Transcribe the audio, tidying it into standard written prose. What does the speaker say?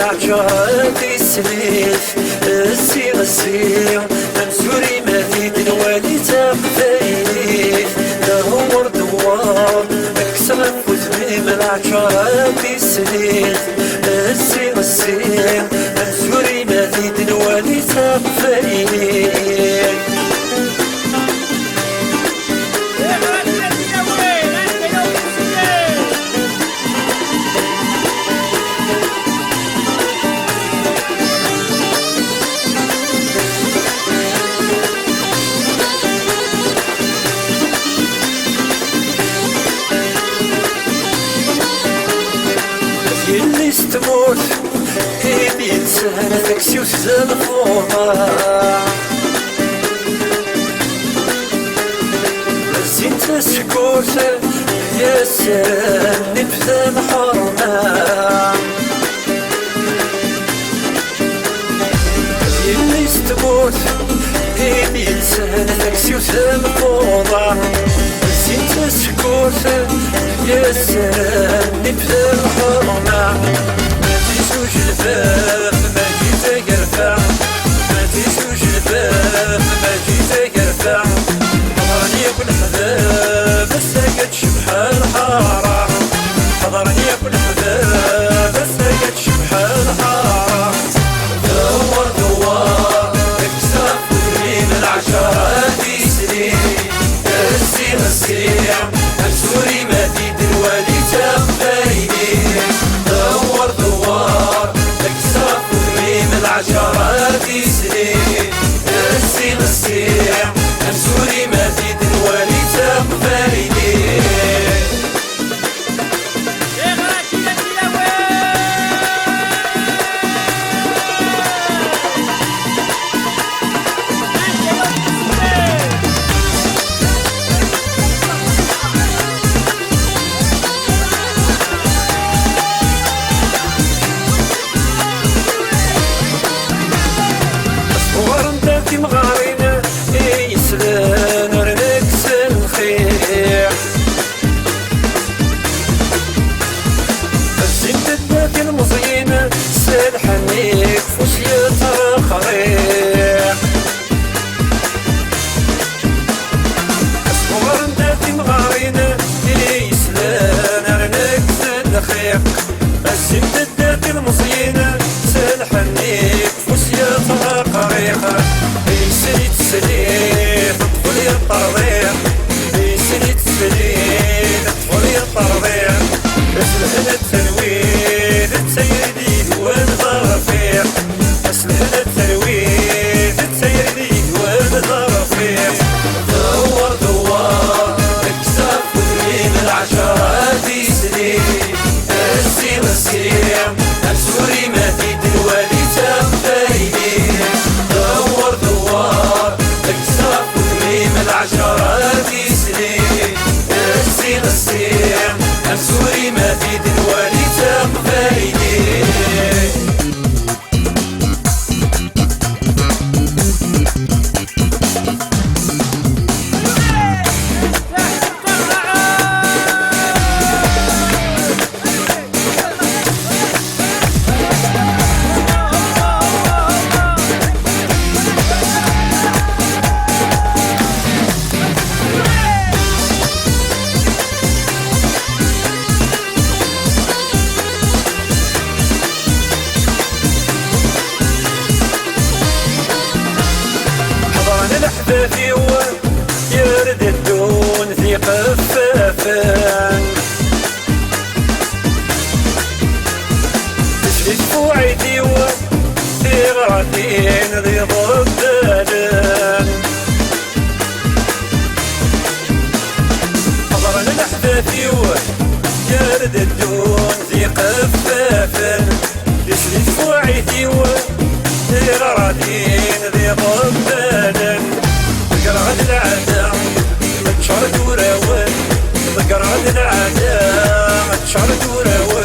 العجرات السليف السي منسوري مديد الوالي تقفيف دور دوار اكسر فوزمي من العجرات السليف السي منسوري مديد الوالي تقفيف اللي استموت ايدي تسهل تاكسي وسزال فوضى زين تسكوت يا سلام نبدا الحرمة اللي استموت ايدي تسهل تاكسي وسزال فوضى زين تسكوت يا سلام نبدا الحرمة ما تيسوش الباب ما جيت يرفع ما تيسوش الباب ما جيت يرفع حضرني كل حباب ساكت شبحة الحارة حضرني كل حباب ساكت شبحة الحارة دوار دوار اكسر من العشرات سنين السيع منسوري مديد الوالي تقفيني دور دوار اكسر من العشرات سنين السيع منسوري مديد الوالي تقفيني مغارينا يسلان رنكس الخير الزين تدات المزينة سالحنيك فوسية خريق مغارينا مغارينا يسلان رنكس الخير الزين تدات المزينة سالحنيك فوسية خريق سنيت سنين تدخل يا الطريق سنيت سنين تدخل يا الطريق اسلهنا التنوين تسيردي ونظر فيك اسلهنا التنوين تسيردي ونظر فيك دوار دوار اكسر من العشرات سنين السيع منسوري مديد الوالي تقفيني دور دوار اكسر من العشرات سنين السيع منسوري مديد الوالي تقفيني الحبابي يرد الدون ذي قفافان تشري فوعيدي ذي غادين ذي ضبالان حضرنا الحبابي يرد الدون ذي قفافان تشري فوعيدي ذي غادين ذي ضبالان ذكر غد العادة متشرد وراوان ذكر غد العادة متشرد وراوان